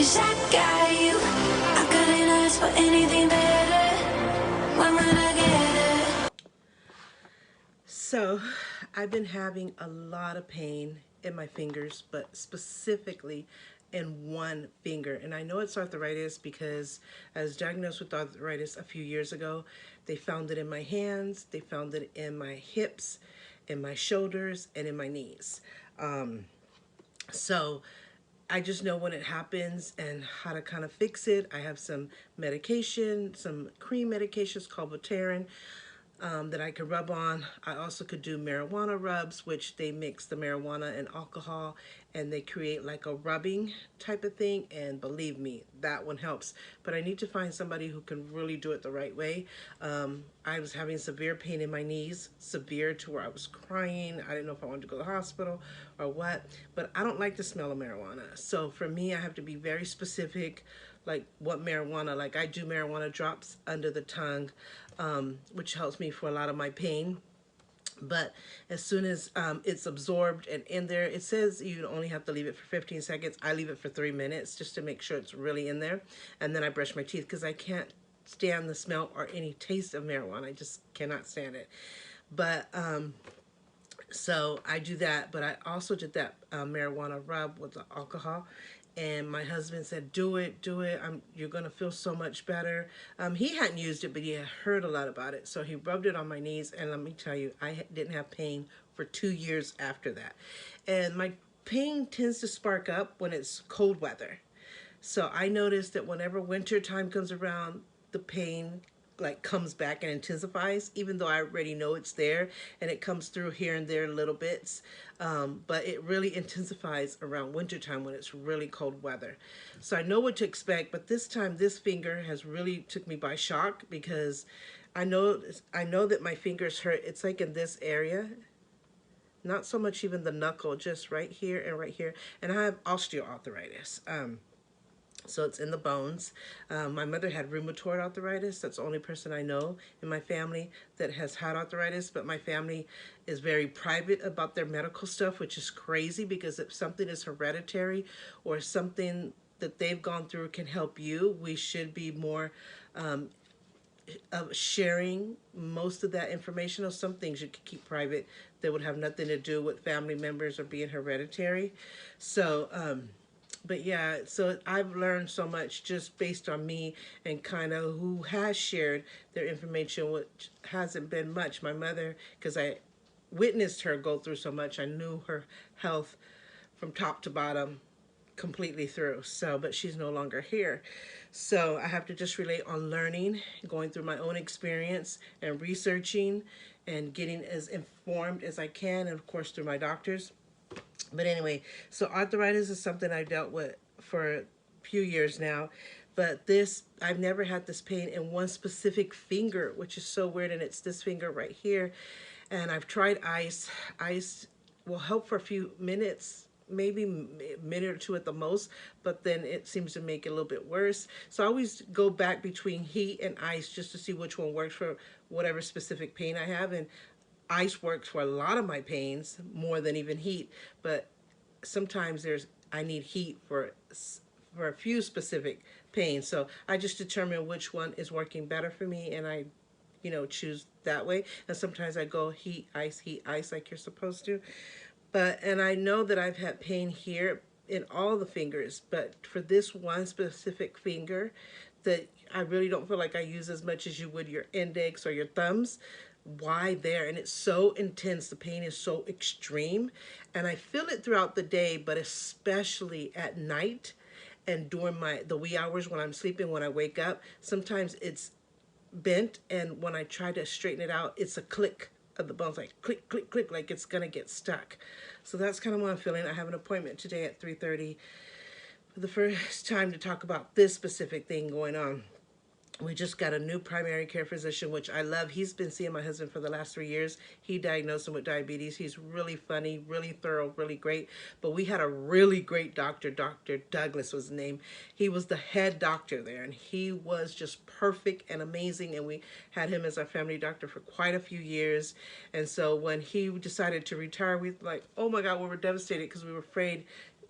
'cause I got you. I couldn't ask for anything better. When will I get it? So, I've been having a lot of pain in my fingers, but specifically in one finger. And I know it's arthritis because I was diagnosed with arthritis a few years ago. They found it in my hands, they found it in my hips, in my shoulders, and in my knees. So I just know when it happens and how to kind of fix it. I have some medication, some cream medications called Voterin that I could rub on. I also could do marijuana rubs, which they mix the marijuana and alcohol and they create like a rubbing type of thing. And believe me, that one helps. But I need to find somebody who can really do it the right way. I was having severe pain in my knees, severe to where I was crying. I didn't know if I wanted to go to the hospital or what. But I don't like the smell of marijuana. So for me, I have to be very specific like what marijuana, like I do marijuana drops under the tongue, which helps me for a lot of my pain. But as soon as it's absorbed and in there, it says you only have to leave it for 15 seconds. I leave it for 3 minutes just to make sure it's really in there. And then I brush my teeth because I can't stand the smell or any taste of marijuana. I just cannot stand it. But so I do that, but I also did that marijuana rub with the alcohol. And my husband said, "Do it, do it. You're gonna feel so much better." He hadn't used it, but he had heard a lot about it. So he rubbed it on my knees, and let me tell you, I didn't have pain for 2 years after that. And my pain tends to spark up when it's cold weather. So I noticed that whenever winter time comes around, the pain like comes back and intensifies, even though I already know it's there and it comes through here and there little bits. But it really intensifies around wintertime when it's really cold weather. So I know what to expect, but this time this finger has really took me by shock because I know that my fingers hurt. It's like in this area, not so much even the knuckle, just right here and right here. And I have osteoarthritis. So it's in the bones. My mother had rheumatoid arthritis. That's the only person I know in my family that has had arthritis. But my family is very private about their medical stuff, which is crazy because if something is hereditary or something that they've gone through can help you, we should be more of sharing most of that information. Or some things you could keep private that would have nothing to do with family members or being hereditary. So, but yeah, so I've learned so much just based on me and kind of who has shared their information, which hasn't been much. My mother, because I witnessed her go through so much, I knew her health from top to bottom completely through. So, but she's no longer here. So I have to just relate on learning, going through my own experience and researching and getting as informed as I can, and of course through my doctors. But anyway, so arthritis is something I've dealt with for a few years now. But this, I've never had this pain in one specific finger, which is so weird. And it's this finger right here. And I've tried ice. Ice will help for a few minutes, maybe a minute or two at the most, but then it seems to make it a little bit worse. So I always go back between heat and ice just to see which one works for whatever specific pain I have. And ice works for a lot of my pains more than even heat, but sometimes I need heat for a few specific pains. So I just determine which one is working better for me, and I choose that way. And sometimes I go heat ice like you're supposed to. And I know that I've had pain here in all the fingers, but for this one specific finger that I really don't feel like I use as much as you would your index or your thumbs. Why there? And it's so intense. The pain is so extreme. And I feel it throughout the day, but especially at night and during the wee hours when I'm sleeping, when I wake up. Sometimes it's bent, and when I try to straighten it out, it's a click of the bones, like click, click, click, like it's gonna get stuck. So that's kind of what I'm feeling. I have an appointment today at 3:30 for the first time to talk about this specific thing going on. We just got a new primary care physician, which I love. He's been seeing my husband for the last 3 years. He diagnosed him with diabetes. He's really funny, really thorough, really great. But we had a really great doctor. Dr. Douglas was his name. He was the head doctor there, and he was just perfect and amazing. And we had him as our family doctor for quite a few years. And so when he decided to retire, we were like, oh my God, we were devastated because we were afraid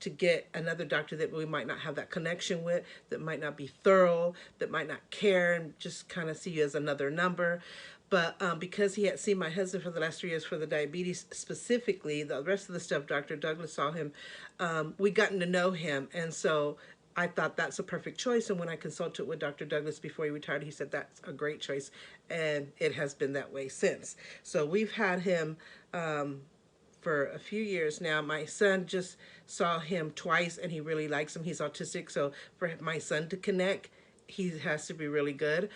to get another doctor that we might not have that connection with, that might not be thorough, that might not care, and just kind of see you as another number. But because he had seen my husband for the last 3 years for the diabetes specifically, the rest of the stuff, Dr. Douglas saw him, we gotten to know him. And so I thought that's a perfect choice. And when I consulted with Dr. Douglas before he retired, he said that's a great choice. And it has been that way since. So we've had him for a few years now. My son just saw him twice and he really likes him. He's autistic. So for my son to connect, he has to be really good.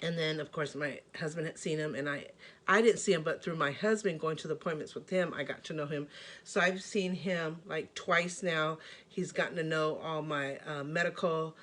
And then, of course, my husband had seen him, and I didn't see him, but through my husband going to the appointments with him, I got to know him. So I've seen him like twice now. He's gotten to know all my medical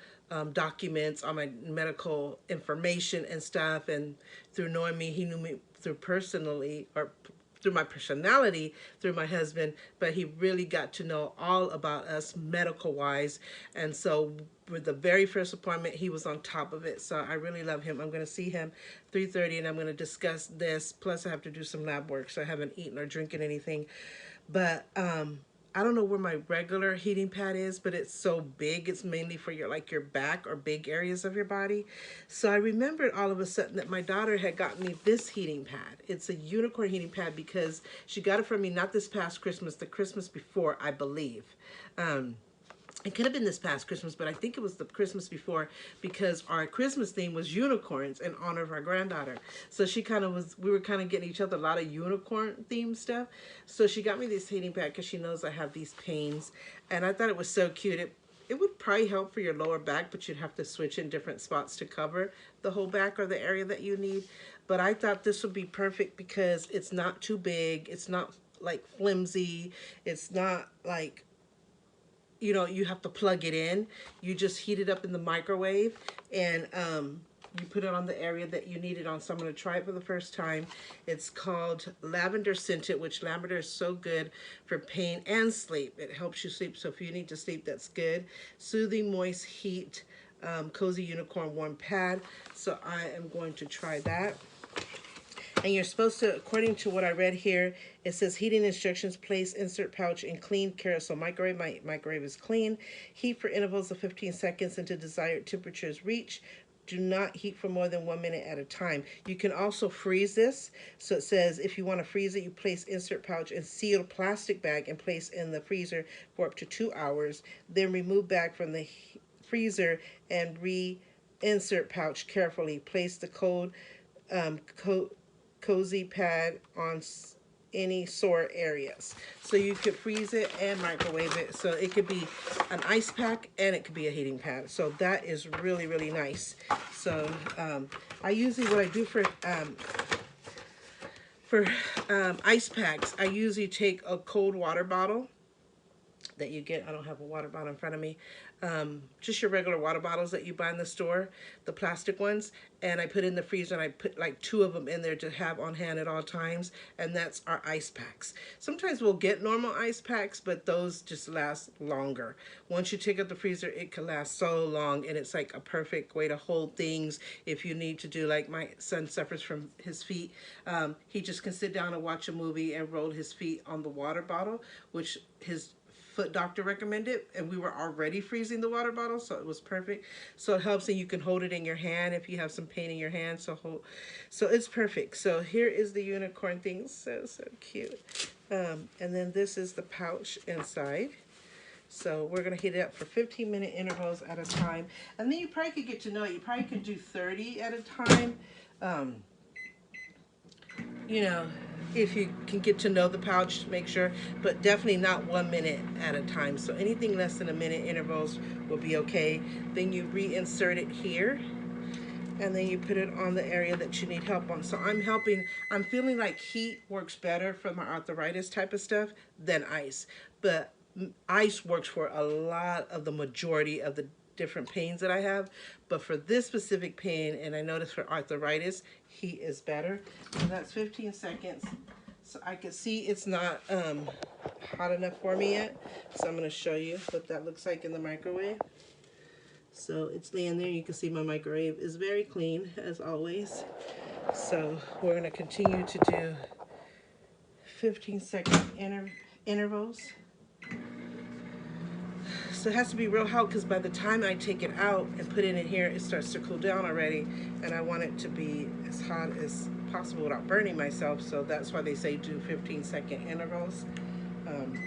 documents, all my medical information and stuff. And through knowing me, he knew me through personally, or through my personality, through my husband, but he really got to know all about us medical wise. And so with the very first appointment, he was on top of it. So I really love him. I'm going to see him 3:30, and I'm going to discuss this. Plus I have to do some lab work, so I haven't eaten or drinking anything. But I don't know where my regular heating pad is, but it's so big. It's mainly for your like your back or big areas of your body. So I remembered all of a sudden that my daughter had gotten me this heating pad. It's a unicorn heating pad because she got it from me not this past Christmas, the Christmas before, I believe. It could have been this past Christmas, but I think it was the Christmas before because our Christmas theme was unicorns in honor of our granddaughter. So she kind of was, we were kind of getting each other a lot of unicorn themed stuff. So she got me this heating pad because she knows I have these pains. And I thought it was so cute. It would probably help for your lower back, but you'd have to switch in different spots to cover the whole back or the area that you need. But I thought this would be perfect because it's not too big. It's not like flimsy. It's not like, you know, you have to plug it in. You just heat it up in the microwave, and you put it on the area that you need it on. So I'm going to try it for the first time. It's called Lavender Scented, which lavender is so good for pain and sleep. It helps you sleep, so if you need to sleep, that's good. Soothing Moist Heat, Cozy Unicorn Warm Pad. So I am going to try that. And you're supposed to, according to what I read here, it says heating instructions, place insert pouch in clean carousel microwave. My microwave is clean. Heat for intervals of 15 seconds until desired temperatures reach. Do not heat for more than 1 minute at a time. You can also freeze this. So it says if you want to freeze it, you place insert pouch in sealed plastic bag and place in the freezer for up to 2 hours. Then remove bag from the freezer and re-insert pouch carefully. Place the cozy pad on any sore areas. So you could freeze it and microwave it. So it could be an ice pack and it could be a heating pad. So that is really, really nice. So I usually, what I do for ice packs, I usually take a cold water bottle that you get. I don't have a water bottle in front of me. Just your regular water bottles that you buy in the store, the plastic ones, and I put in the freezer, and I put like 2 of them in there to have on hand at all times, and that's our ice packs. Sometimes we'll get normal ice packs, but those just last longer. Once you take out the freezer, it can last so long, and it's like a perfect way to hold things if you need to do, like my son suffers from his feet. He just can sit down and watch a movie and roll his feet on the water bottle, which his foot doctor recommended, and we were already freezing the water bottle, so it was perfect. So it helps, and you can hold it in your hand if you have some pain in your hand. So it's perfect. So here is the unicorn thing. So cute. And then this is the pouch inside. So we're going to heat it up for 15-minute intervals at a time, and then you probably could get to know it. You probably could do 30 at a time. You know, if you can get to know the pouch, make sure, but definitely not 1 minute at a time. So anything less than a minute intervals will be okay. Then you reinsert it here, and then you put it on the area that you need help on. So I'm feeling like heat works better for my arthritis type of stuff than ice, but ice works for a lot of the majority of the different pains that I have, but for this specific pain, and I noticed for arthritis, heat is better. So that's 15 seconds. So I can see it's not hot enough for me yet. So I'm going to show you what that looks like in the microwave. So it's laying there. You can see my microwave is very clean as always. So we're going to continue to do 15-second intervals. So it has to be real hot because by the time I take it out and put it in here, it starts to cool down already. And I want it to be as hot as possible without burning myself. So that's why they say do 15-second intervals. Um,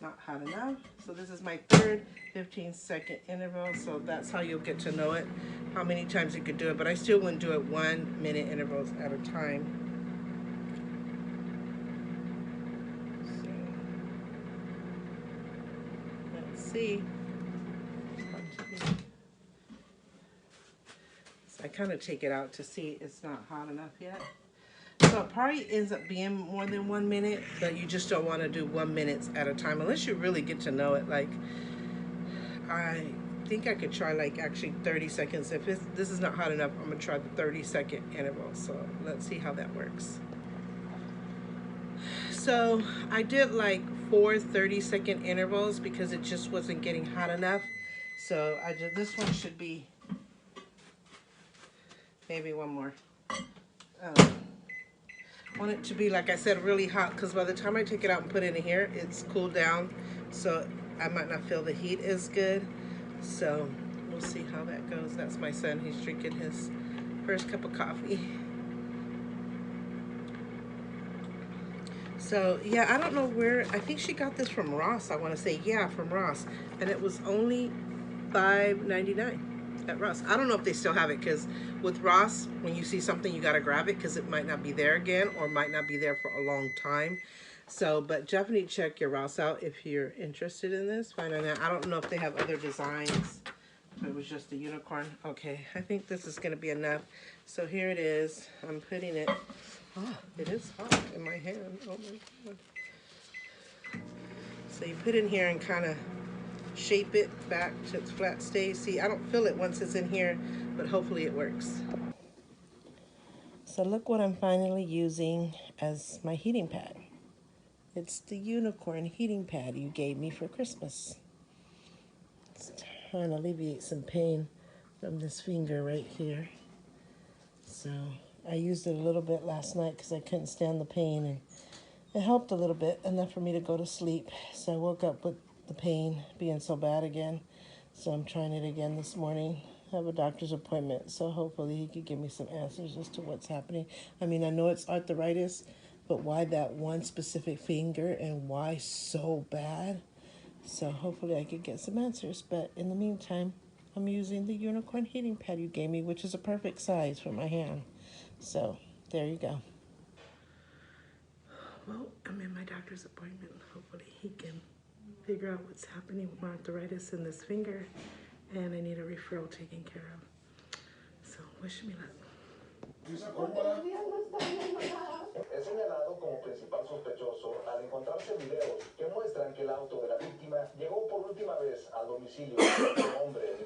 not hot enough. So this is my third 15-second interval. So that's how you'll get to know it, how many times you could do it. But I still wouldn't do it 1 minute intervals at a time. See, so I kind of take it out to see it's not hot enough yet. So it probably ends up being more than 1 minute, but you just don't want to do 1 minute at a time unless you really get to know it. Like, I think I could try like actually 30 seconds. If this is not hot enough, I'm gonna try the 30-second interval. So let's see how that works. So I did like 4 30-second intervals because it just wasn't getting hot enough. So this one should be maybe one more. I want it to be, like I said, really hot because by the time I take it out and put it in here, it's cooled down. So I might not feel the heat as good. So we'll see how that goes. That's my son. He's drinking his first cup of coffee. So yeah, I don't know where. I think she got this from Ross. I want to say, yeah, from Ross, and it was only $5.99 at Ross. I don't know if they still have it because with Ross, when you see something, you gotta grab it because it might not be there again or might not be there for a long time. So, but definitely check your Ross out if you're interested in this. Find out. I don't know if they have other designs. It was just a unicorn. Okay, I think this is gonna be enough. So here it is. I'm putting it. Oh, it is hot in my hand. Oh my God. So you put in here and kind of shape it back to its flat stay. See, I don't feel it once it's in here, but hopefully it works. So look what I'm finally using as my heating pad. It's the unicorn heating pad you gave me for Christmas. It's trying to alleviate some pain from this finger right here. So I used it a little bit last night because I couldn't stand the pain, and it helped a little bit, enough for me to go to sleep. So I woke up with the pain being so bad again. So I'm trying it again this morning. I have a doctor's appointment, so hopefully he could give me some answers as to what's happening. I mean, I know it's arthritis, but why that one specific finger and why so bad? So hopefully I could get some answers. But in the meantime, I'm using the unicorn heating pad you gave me, which is a perfect size for my hand. So there you go. Well, I'm in my doctor's appointment. Hopefully he can figure out what's happening with my arthritis in this finger, and I need a referral taken care of. So wish me luck. Es señalado como principal sospechoso al encontrarse videos que muestran que el auto de la víctima llegó por última vez al domicilio de un hombre.